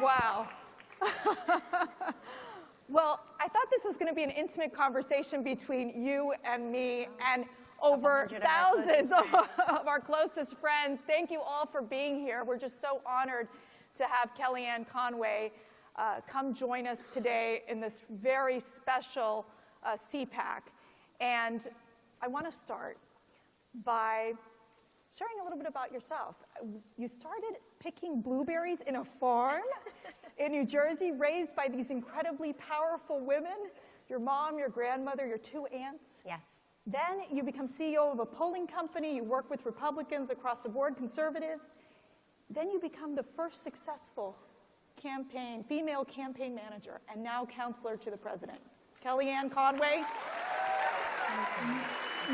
Wow. Well, I thought this was going to be an intimate conversation between you and me and over thousands of our closest friends. Thank you all for being here. We're just so honored to have Kellyanne Conway come join us today in this very special CPAC. And I want to start by sharing a little bit about yourself. You started picking blueberries in a farm in New Jersey, raised by these incredibly powerful women, your mom, your grandmother, your two aunts. Yes. Then you become CEO of a polling company. You work with Republicans across the board, conservatives. Then you become the first successful female campaign manager, and now counselor to the president. Kellyanne Conway,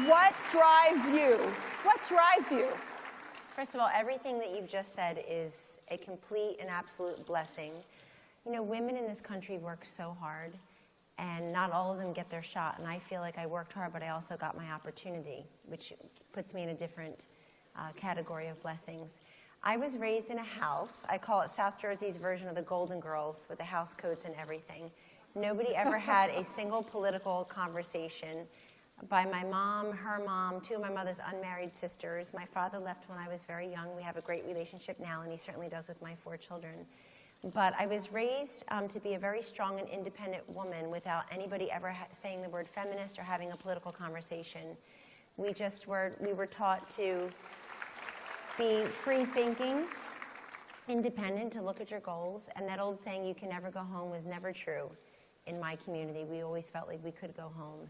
what drives you? What drives you? First of all, everything that you've just said is a complete and absolute blessing. You know, women in this country work so hard, and not all of them get their shot. And I feel like I worked hard, but I also got my opportunity, which puts me in a different category of blessings. I was raised in a house. I call it South Jersey's version of the Golden Girls, with the house codes and everything. Nobody ever had a single political conversation. By my mom, her mom, two of my mother's unmarried sisters. My father left when I was very young. We have a great relationship now, and he certainly does with my 4 children. But I was raised to be a very strong and independent woman without anybody ever saying the word feminist or having a political conversation. We were taught to be free-thinking, independent, to look at your goals, and that old saying, you can never go home, was never true in my community. We always felt like we could go home.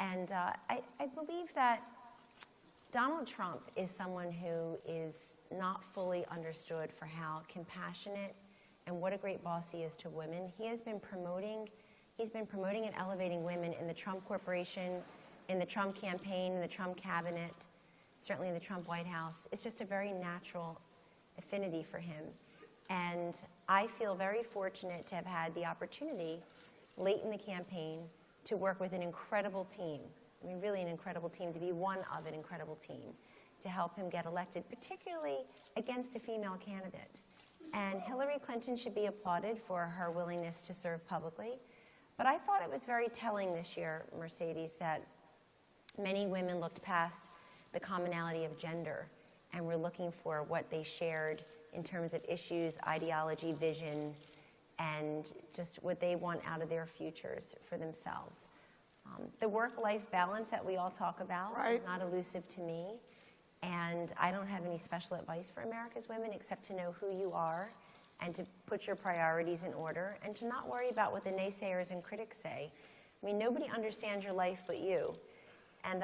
And I believe that Donald Trump is someone who is not fully understood for how compassionate and what a great boss he is to women. He's been promoting and elevating women in the Trump Corporation, in the Trump campaign, in the Trump cabinet, certainly in the Trump White House. It's just a very natural affinity for him. And I feel very fortunate to have had the opportunity late in the campaign to work with an incredible team, I mean really an incredible team, to be one of an incredible team, to help him get elected, particularly against a female candidate. And Hillary Clinton should be applauded for her willingness to serve publicly. But I thought it was very telling this year, Mercedes, that many women looked past the commonality of gender and were looking for what they shared in terms of issues, ideology, vision, and just what they want out of their futures for themselves. The work-life balance that we all talk about is not elusive to me, and I don't have any special advice for America's women except to know who you are and to put your priorities in order and to not worry about what the naysayers and critics say. I mean, nobody understands your life but you. And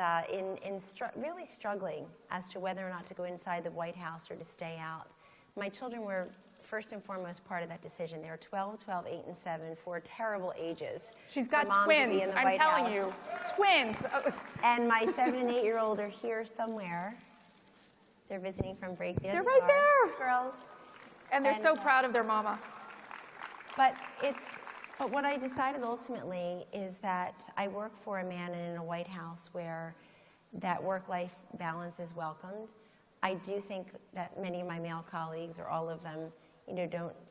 really struggling as to whether or not to go inside the White House or to stay out, my children were first and foremost part of that decision. They were 12, 8, and 7, 4 terrible ages. She's got twins, I'm telling you. Twins. And my 7 and 8-year-old are here somewhere. They're visiting from break. They're right there. Girls. And they're so proud of their mama. But what I decided ultimately is that I work for a man in a White House where that work-life balance is welcomed. I do think that many of my male colleagues, or all of them,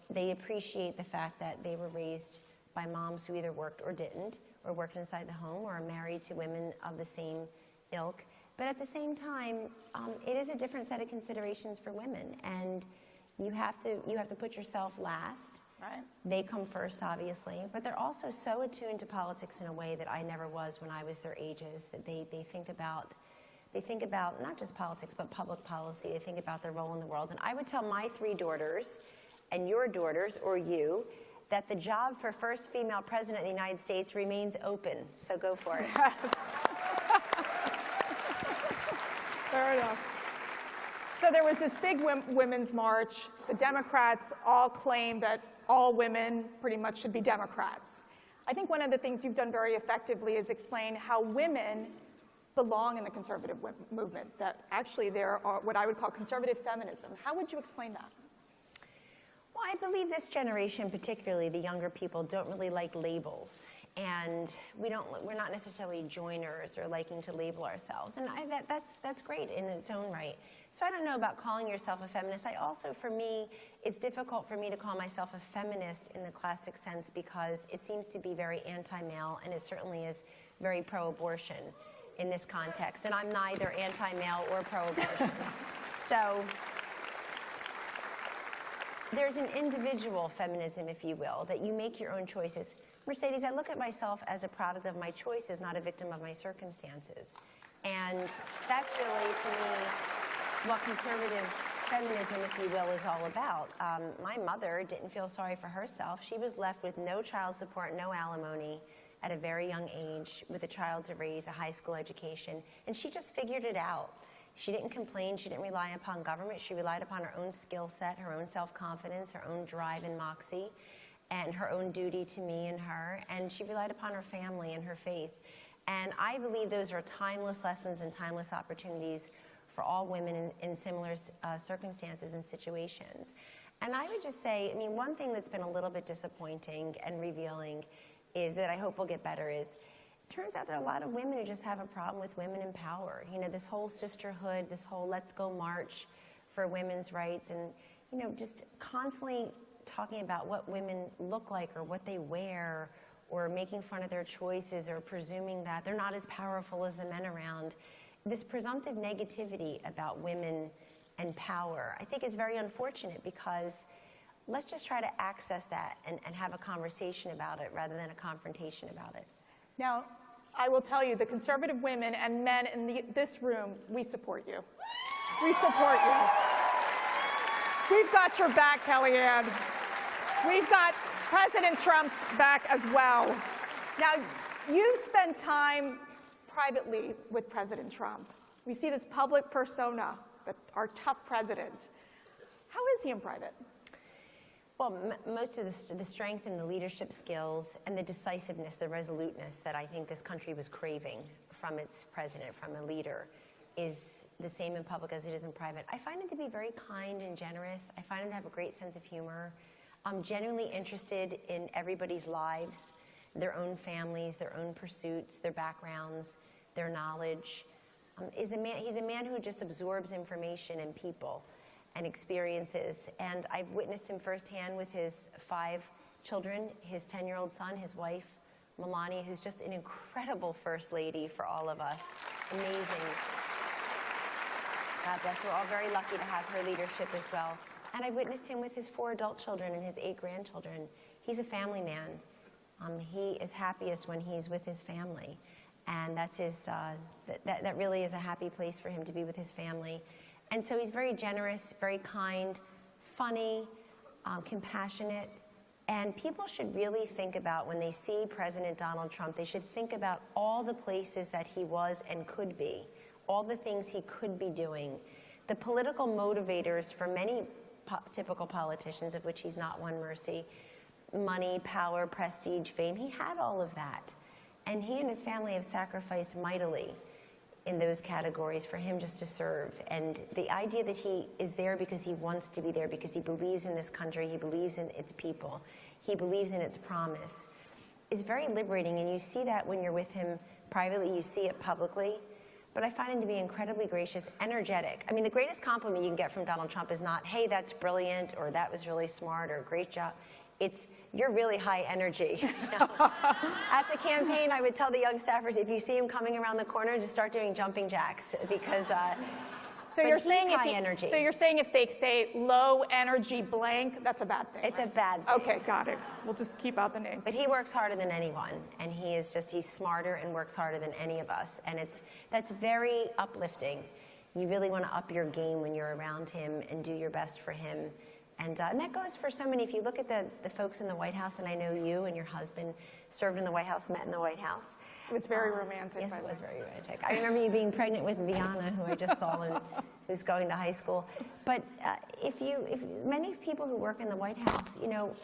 they appreciate the fact that they were raised by moms who either worked or didn't, or worked inside the home, or are married to women of the same ilk. But at the same time, it is a different set of considerations for women, and you have to put yourself last. Right. They come first, obviously, but they're also so attuned to politics in a way that I never was when I was their ages, that they think about not just politics, but public policy. They think about their role in the world. And I would tell my 3 daughters, and your daughters, or you, that the job for first female president of the United States remains open. So go for it. Yes. Fair enough. So there was this big women's march. The Democrats all claim that all women pretty much should be Democrats. I think one of the things you've done very effectively is explain how women belong in the conservative movement, that actually there are what I would call conservative feminism. How would you explain that? Well, I believe this generation, particularly the younger people, don't really like labels. And we're not necessarily joiners or liking to label ourselves. And that's great in its own right. So I don't know about calling yourself a feminist. I also, for me, it's difficult for me to call myself a feminist in the classic sense because it seems to be very anti-male, and it certainly is very pro-abortion in this context. And I'm neither anti-male or pro-abortion. So there's an individual feminism, if you will, that you make your own choices. Mercedes, I look at myself as a product of my choices, not a victim of my circumstances. And that's really, to me, what conservative feminism, if you will, is all about. My mother didn't feel sorry for herself. She was left with no child support, no alimony at a very young age, with a child to raise, a high school education, and she just figured it out. She didn't complain. She didn't rely upon government. She relied upon her own skill set, her own self-confidence, her own drive and moxie, and her own duty to me and her, and she relied upon her family and her faith. And I believe those are timeless lessons and timeless opportunities for all women in similar circumstances and situations. And I would just say, I mean, one thing that's been a little bit disappointing and revealing is that I hope will get better is, it turns out there are a lot of women who just have a problem with women in power. You know, this whole sisterhood, this whole let's go march for women's rights, and, you know, just constantly talking about what women look like or what they wear, or making fun of their choices, or presuming that they're not as powerful as the men around. This presumptive negativity about women and power, I think, is very unfortunate, because let's just try to access that and have a conversation about it rather than a confrontation about it. Now, I will tell you, the conservative women and men in this room, we support you. We support you. We've got your back, Kellyanne. We've got President Trump's back as well. Now, you spend time privately with President Trump. We see this public persona, our tough president. How is he in private? Well, most of the strength and the leadership skills and the decisiveness, the resoluteness that I think this country was craving from its president, from a leader, is the same in public as it is in private. I find him to be very kind and generous. I find him to have a great sense of humor. I'm genuinely interested in everybody's lives, their own families, their own pursuits, their backgrounds, their knowledge. He's a man who just absorbs information and people and experiences. And I've witnessed him firsthand with his 5 children, his 10-year-old son, his wife, Melania, who's just an incredible first lady for all of us. Amazing. God bless her. We're all very lucky to have her leadership as well. And I witnessed him with his 4 adult children and his 8 grandchildren. He's a family man. He is happiest when he's with his family. And that's his, that really is a happy place for him to be with his family. And so he's very generous, very kind, funny, compassionate. And people should really think about, when they see President Donald Trump, they should think about all the places that he was and could be, all the things he could be doing. The political motivators for many typical politicians, of which he's not one, mercy, money, power, prestige, fame, he had all of that. And he and his family have sacrificed mightily in those categories for him just to serve. And the idea that he is there because he wants to be there, because he believes in this country, he believes in its people, he believes in its promise, is very liberating. And you see that when you're with him privately, you see it publicly. But I find him to be incredibly gracious, energetic. I mean, the greatest compliment you can get from Donald Trump is not, hey, that's brilliant, or that was really smart, or great job. It's, you're really high energy. You know? At the campaign, I would tell the young staffers, if you see him coming around the corner, just start doing jumping jacks, because so you're saying high energy. So you're saying if they say low energy blank, that's a bad thing? It's right? a bad thing. Okay, got it. We'll just keep out the name. But he works harder than anyone, and he's smarter and works harder than any of us. And that's very uplifting. You really want to up your game when you're around him and do your best for him. And that goes for so many. If you look at the folks in the White House, and I know you and your husband served in the White House, met in the White House. It was very romantic. Yes, it was very romantic. I remember you being pregnant with Viana, who I just saw and who's going to high school. But if many people who work in the White House, you know,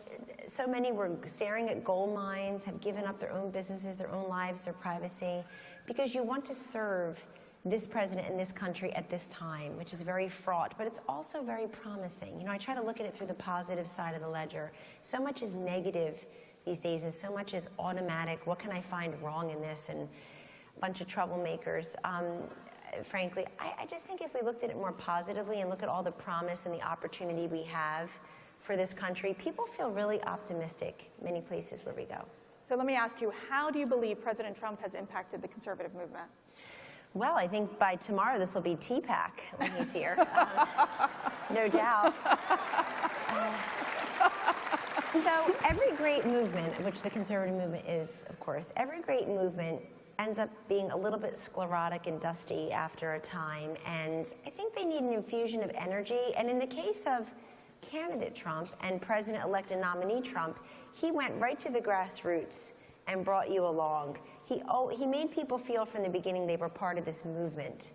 so many were staring at gold mines, have given up their own businesses, their own lives, their privacy, because you want to serve this president in this country at this time, which is very fraught, but it's also very promising. You know, I try to look at it through the positive side of the ledger. So much is negative these days, and so much is automatic. What can I find wrong in this? And a bunch of troublemakers. frankly. I just think if we looked at it more positively and look at all the promise and the opportunity we have for this country, people feel really optimistic many places where we go. So let me ask you, how do you believe President Trump has impacted the conservative movement? Well, I think by tomorrow this will be CPAC when he's here, no doubt. So every great movement, which the conservative movement is, of course, every great movement ends up being a little bit sclerotic and dusty after a time, and I think they need an infusion of energy. And in the case of candidate Trump and President-elect and nominee Trump, he went right to the grassroots and brought you along. He made people feel from the beginning they were part of this movement.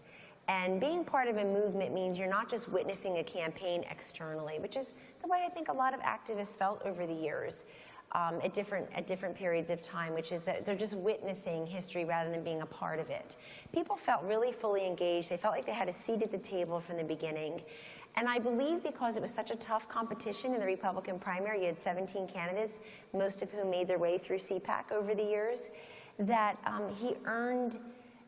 And being part of a movement means you're not just witnessing a campaign externally, which is the way I think a lot of activists felt over the years at different periods of time, which is that they're just witnessing history rather than being a part of it. People felt really fully engaged. They felt like they had a seat at the table from the beginning. And I believe because it was such a tough competition in the Republican primary, you had 17 candidates, most of whom made their way through CPAC over the years, that he earned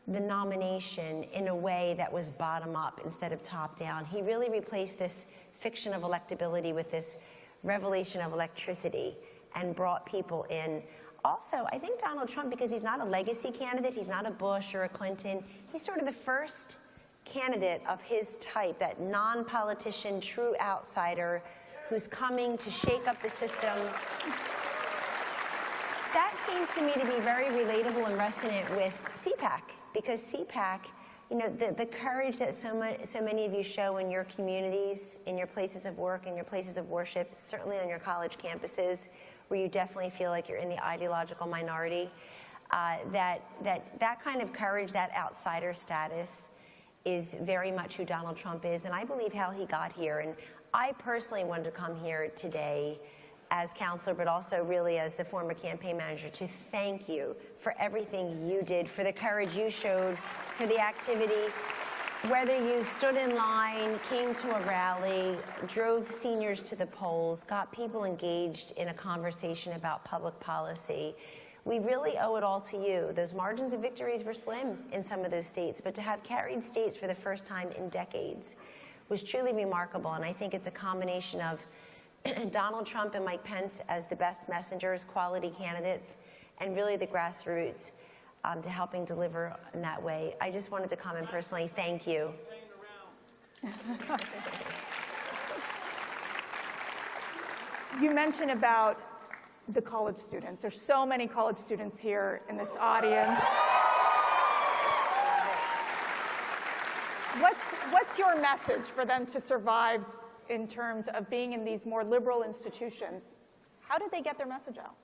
the nomination in a way that was bottom up instead of top down. He really replaced this fiction of electability with this revelation of electricity and brought people in. Also, I think Donald Trump, because he's not a legacy candidate, he's not a Bush or a Clinton, he's sort of the first candidate of his type, that non-politician, true outsider who's coming to shake up the system. That seems to me to be very relatable and resonant with CPAC, because CPAC, you know, the courage that so many of you show in your communities, in your places of work, in your places of worship, certainly on your college campuses, where you definitely feel like you're in the ideological minority, that kind of courage, that outsider status, is very much who Donald Trump is, and I believe how he got here. And I personally wanted to come here today as counselor, but also really as the former campaign manager, to thank you for everything you did, for the courage you showed, for the activity, whether you stood in line, came to a rally, drove seniors to the polls, got people engaged in a conversation about public policy. We really owe it all to you. Those margins of victories were slim in some of those states, but to have carried states for the first time in decades was truly remarkable. And I think it's a combination of Donald Trump and Mike Pence as the best messengers, quality candidates, and really the grassroots to helping deliver in that way. I just wanted to come and personally thank you. You mentioned about the college students. There's so many college students here in this audience. What's your message for them to survive in terms of being in these more liberal institutions? How did they get their message out?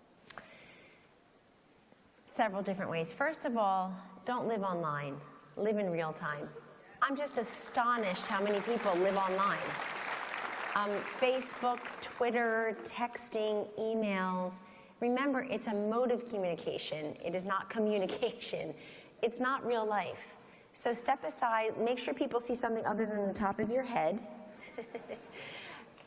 Several different ways. First of all, don't live online. Live in real time. I'm just astonished how many people live online. Facebook, Twitter, texting, emails. Remember, it's a mode of communication. It is not communication. It's not real life. So step aside, make sure people see something other than the top of your head,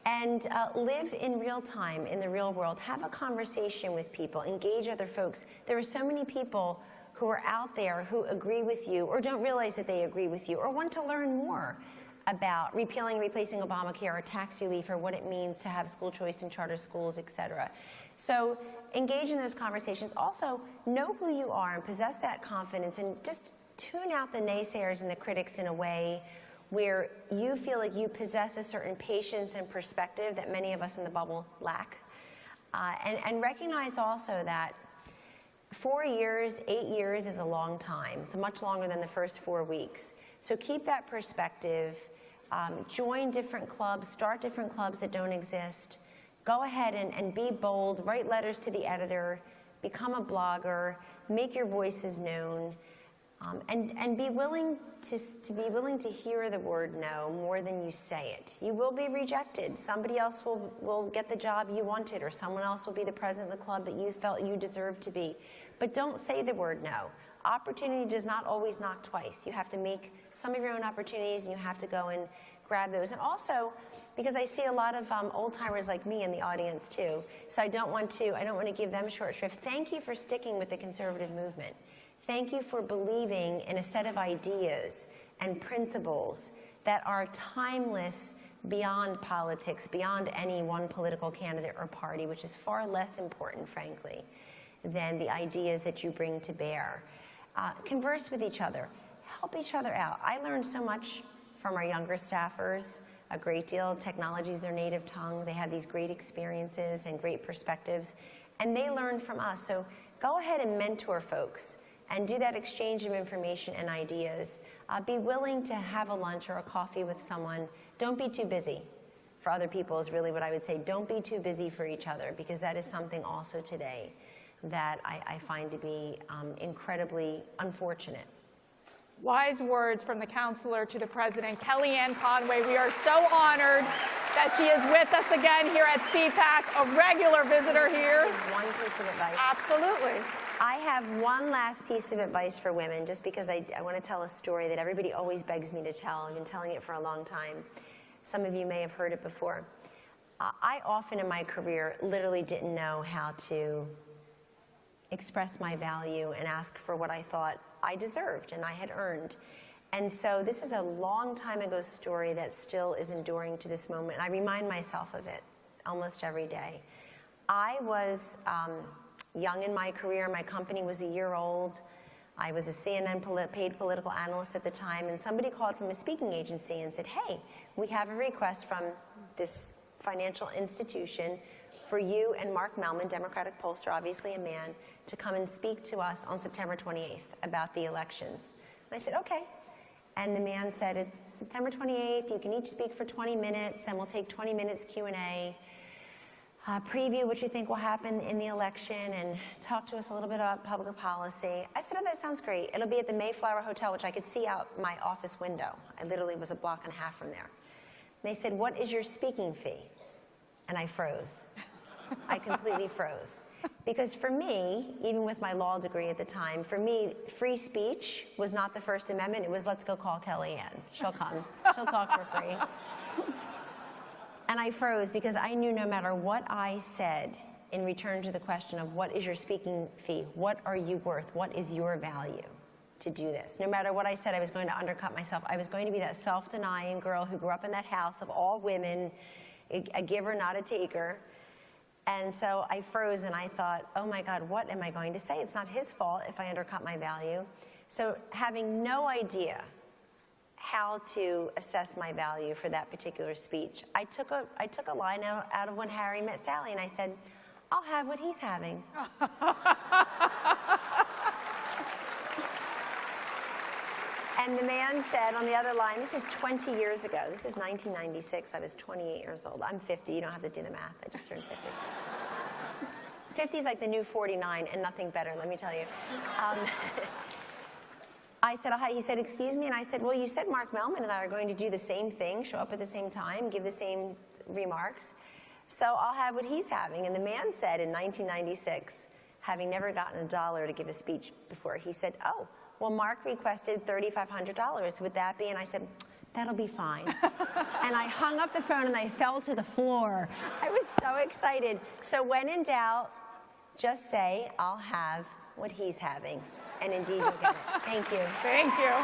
and live in real time, in the real world. Have a conversation with people, engage other folks. There are so many people who are out there who agree with you or don't realize that they agree with you or want to learn more about repealing and replacing Obamacare or tax relief or what it means to have school choice in charter schools, et cetera. So engage in those conversations. Also, know who you are and possess that confidence, and just tune out the naysayers and the critics in a way where you feel like you possess a certain patience and perspective that many of us in the bubble lack. And recognize also that 4 years, 8 years is a long time. It's much longer than the first 4 weeks. So keep that perspective. Join different clubs, start different clubs that don't exist. Go ahead and be bold, write letters to the editor, become a blogger, make your voices known, and be willing to hear the word no more than you say it. You will be rejected. Somebody else will get the job you wanted, or someone else will be the president of the club that you felt you deserved to be. But don't say the word no. Opportunity does not always knock twice. You have to make some of your own opportunities, and you have to go and grab those. And also, because I see a lot of old-timers like me in the audience too, so I don't want to give them short shrift. Thank you for sticking with the conservative movement. Thank you for believing in a set of ideas and principles that are timeless beyond politics, beyond any one political candidate or party, which is far less important, frankly, than the ideas that you bring to bear. Converse with each other, help each other out. I learned so much from our younger staffers, a great deal. Technology is their native tongue. They have these great experiences and great perspectives, and they learn from us. So go ahead and mentor folks and do that exchange of information and ideas. Be willing to have a lunch or a coffee with someone. Don't be too busy for other people is really what I would say. Don't be too busy for each other, because that is something also today that I find to be incredibly unfortunate. Wise words from the counselor to the president, Kellyanne Conway. We are so honored that she is with us again here at CPAC, a regular visitor here. One piece of advice. Absolutely. I have one last piece of advice for women, just because I want to tell a story that everybody always begs me to tell. I've been telling it for a long time. Some of you may have heard it before. I often in my career literally didn't know how to express my value and ask for what I thought I deserved and I had earned. And so this is a long time ago story that still is enduring to this moment. And I remind myself of it almost every day. I was young in my career. My company was a year old. I was a CNN paid political analyst at the time, and somebody called from a speaking agency and said, hey, we have a request from this financial institution for you and Mark Mellman, Democratic pollster, obviously a man, to come and speak to us on September 28th about the elections. And I said, okay. And the man said, it's September 28th, you can each speak for 20 minutes, and we'll take 20 minutes Q&A. Preview what you think will happen in the election and talk to us a little bit about public policy. I said, oh, that sounds great. It'll be at the Mayflower Hotel, which I could see out my office window. I literally was a block and a half from there. And they said, what is your speaking fee? And I froze. I completely froze. Because for me, even with my law degree at the time, for me, free speech was not the First Amendment. It was, let's go call Kellyanne. She'll come. She'll talk for free. And I froze because I knew no matter what I said in return to the question of what is your speaking fee, what are you worth, what is your value to do this? No matter what I said, I was going to undercut myself. I was going to be that self-denying girl who grew up in that house of all women, a giver, not a taker. And so I froze and I thought, oh my God, what am I going to say? It's not his fault if I undercut my value. So having no idea how to assess my value for that particular speech, I took a line out of When Harry Met Sally, and I said, I'll have what he's having. And the man said on the other line, this is 20 years ago, this is 1996, I was 28 years old. I'm 50, you don't have to do the math, I just turned 50. 50 is like the new 49 and nothing better, let me tell you. I said, he said, excuse me, and I said, well, you said Mark Mellman and I are going to do the same thing, show up at the same time, give the same remarks, so I'll have what he's having. And the man said in 1996, having never gotten $1 to give a speech before, he said, oh, well, Mark requested $3,500, would that be? And I said, that'll be fine. And I hung up the phone and I fell to the floor. I was so excited. So when in doubt, just say, I'll have what he's having. And indeed you'll get it. Thank you. Thank you.